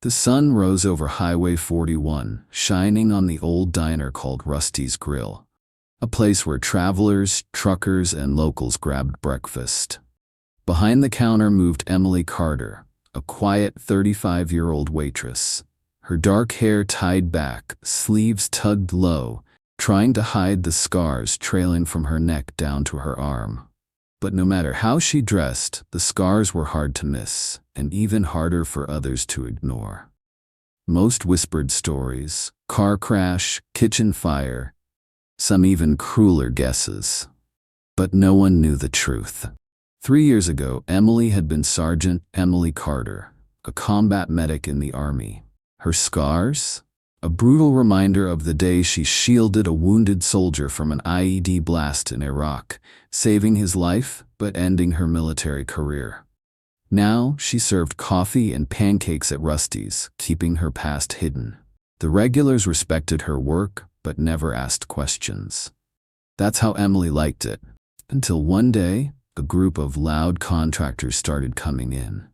The sun rose over Highway 41, shining on the old diner called Rusty's Grill, a place where travelers, truckers, and locals grabbed breakfast. Behind the counter moved Emily Carter, a quiet 35-year-old waitress. Her dark hair tied back, sleeves tugged low, trying to hide the scars trailing from her neck down to her arm. But no matter how she dressed, the scars were hard to miss, and even harder for others to ignore. Most whispered stories, car crash, kitchen fire, some even crueler guesses. But no one knew the truth. 3 years ago, Emily had been Sergeant Emily Carter, a combat medic in the Army. Her scars? A brutal reminder of the day she shielded a wounded soldier from an IED blast in Iraq, saving his life but ending her military career. Now she served coffee and pancakes at Rusty's, keeping her past hidden. The regulars respected her work but never asked questions. That's how Emily liked it, until one day, a group of loud contractors started coming in.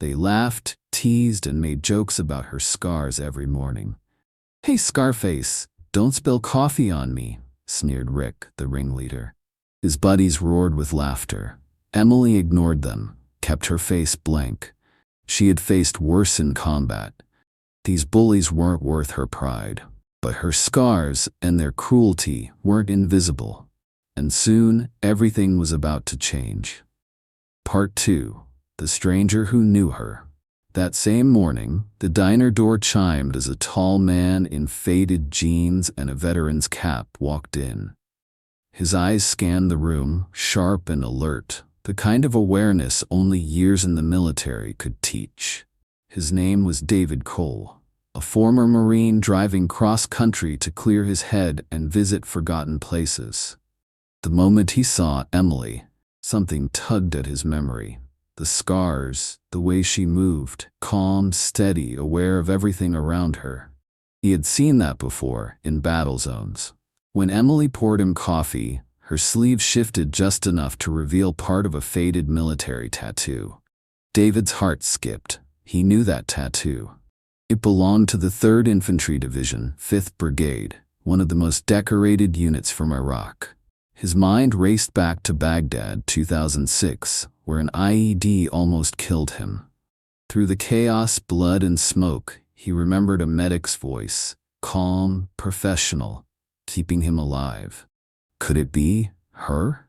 They laughed, teased, and made jokes about her scars every morning. "Hey, Scarface, don't spill coffee on me," sneered Rick, the ringleader. His buddies roared with laughter. Emily ignored them, kept her face blank. She had faced worse in combat. These bullies weren't worth her pride. But her scars and their cruelty weren't invisible. And soon, everything was about to change. Part 2. The Stranger Who Knew Her. That same morning, the diner door chimed as a tall man in faded jeans and a veteran's cap walked in. His eyes scanned the room, sharp and alert, the kind of awareness only years in the military could teach. His name was David Cole, a former Marine driving cross-country to clear his head and visit forgotten places. The moment he saw Emily, something tugged at his memory. The scars, the way she moved, calm, steady, aware of everything around her. He had seen that before, in battle zones. When Emily poured him coffee, her sleeve shifted just enough to reveal part of a faded military tattoo. David's heart skipped. He knew that tattoo. It belonged to the 3rd Infantry Division, 5th Brigade, one of the most decorated units from Iraq. His mind raced back to Baghdad, 2006, where an IED almost killed him. Through the chaos, blood, and smoke, he remembered a medic's voice, calm, professional, keeping him alive. Could it be her?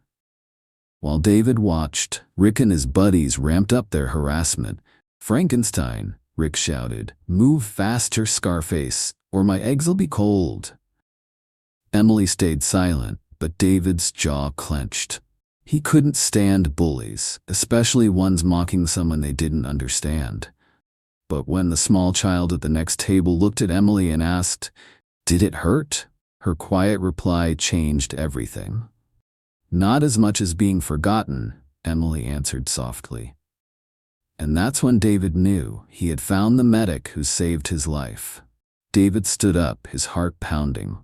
While David watched, Rick and his buddies ramped up their harassment. "Frankenstein," Rick shouted, "move faster, Scarface, or my eggs'll be cold." Emily stayed silent, but David's jaw clenched. He couldn't stand bullies, especially ones mocking someone they didn't understand. But when the small child at the next table looked at Emily and asked, "Did it hurt?" her quiet reply changed everything. "Not as much as being forgotten," Emily answered softly. And that's when David knew he had found the medic who saved his life. David stood up, his heart pounding.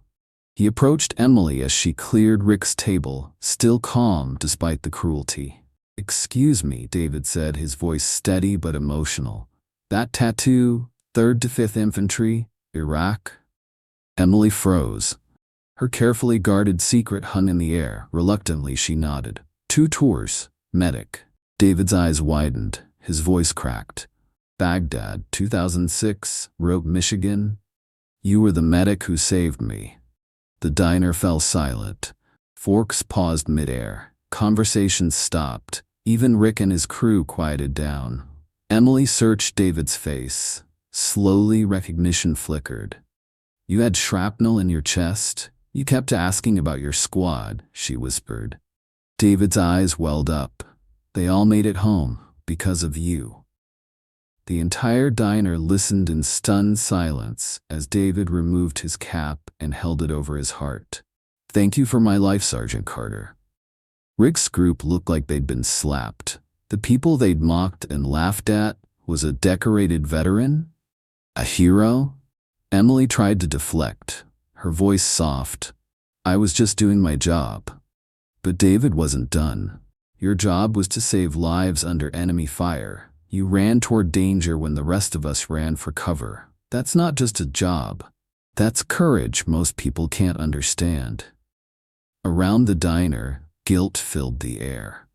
He approached Emily as she cleared Rick's table, still calm despite the cruelty. "Excuse me," David said, his voice steady but emotional. "That tattoo, 3rd to 5th Infantry, Iraq?" Emily froze. Her carefully guarded secret hung in the air. Reluctantly, she nodded. "2 tours, medic." David's eyes widened. His voice cracked. "Baghdad, 2006, Rope, Michigan. You were the medic who saved me." The diner fell silent. Forks paused midair. Conversations stopped. Even Rick and his crew quieted down. Emily searched David's face. Slowly, recognition flickered. "You had shrapnel in your chest? You kept asking about your squad," she whispered. David's eyes welled up. "They all made it home. Because of you." The entire diner listened in stunned silence as David removed his cap and held it over his heart. "Thank you for my life, Sergeant Carter." Rick's group looked like they'd been slapped. The people they'd mocked and laughed at was a decorated veteran? A hero? Emily tried to deflect, her voice soft. "I was just doing my job." But David wasn't done. "Your job was to save lives under enemy fire. You ran toward danger when the rest of us ran for cover. That's not just a job. That's courage most people can't understand. Around the diner, guilt filled the air.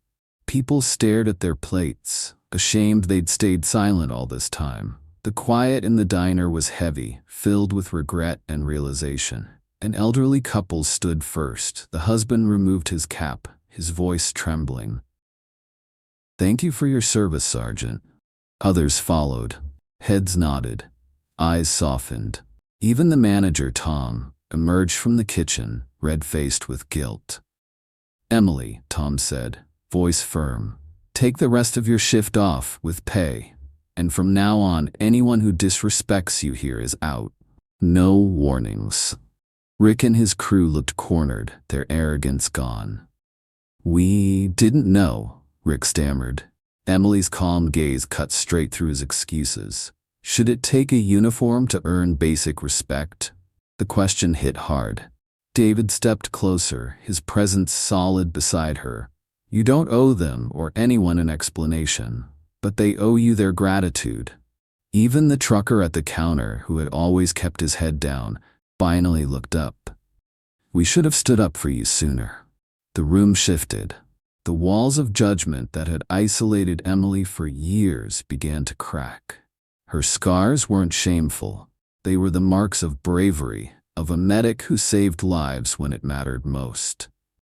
People stared at their plates, ashamed they'd stayed silent all this time. The quiet in the diner was heavy, filled with regret and realization. An elderly couple stood first. The husband removed his cap, his voice trembling. "Thank you for your service, Sergeant." Others followed. Heads nodded. Eyes softened. Even the manager, Tom, emerged from the kitchen, red-faced with guilt. "Emily," Tom said, voice firm, "take the rest of your shift off with pay. And from now on, anyone who disrespects you here is out. No warnings." Rick and his crew looked cornered, their arrogance gone. "We didn't know," Rick stammered. Emily's calm gaze cut straight through his excuses. Should it take a uniform to earn basic respect? The question hit hard. David stepped closer, his presence solid beside her. "You don't owe them or anyone an explanation, but they owe you their gratitude." Even the trucker at the counter, who had always kept his head down, finally looked up. "We should have stood up for you sooner." The room shifted. The walls of judgment that had isolated Emily for years began to crack. Her scars weren't shameful. They were the marks of bravery, of a medic who saved lives when it mattered most.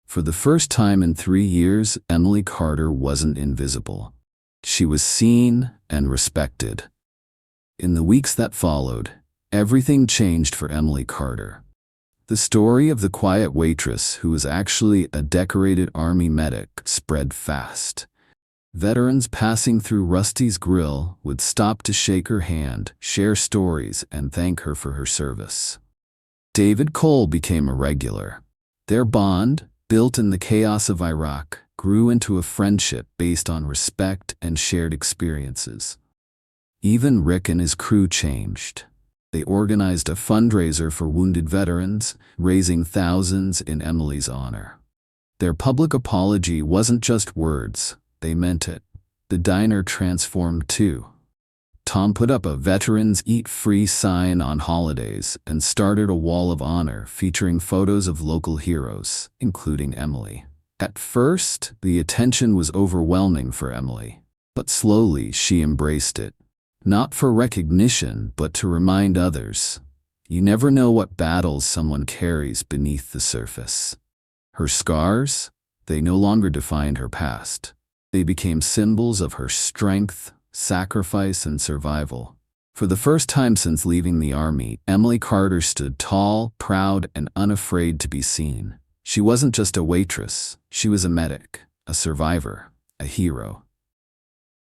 For the first time in 3 years, Emily Carter wasn't invisible. She was seen and respected. In the weeks that followed, everything changed for Emily Carter. The story of the quiet waitress, who was actually a decorated Army medic, spread fast. Veterans passing through Rusty's grill would stop to shake her hand, share stories, and thank her for her service. David Cole became a regular. Their bond, built in the chaos of Iraq, grew into a friendship based on respect and shared experiences. Even Rick and his crew changed. They organized a fundraiser for wounded veterans, raising thousands in Emily's honor. Their public apology wasn't just words. They meant it. The diner transformed too. Tom put up a Veterans Eat Free sign on holidays and started a wall of honor featuring photos of local heroes, including Emily. At first, the attention was overwhelming for Emily, but slowly she embraced it. Not for recognition, but to remind others. You never know what battles someone carries beneath the surface. Her scars, they no longer defined her past. They became symbols of her strength, sacrifice, and survival. For the first time since leaving the Army, Emily Carter stood tall, proud, and unafraid to be seen. She wasn't just a waitress. She was a medic, a survivor, a hero.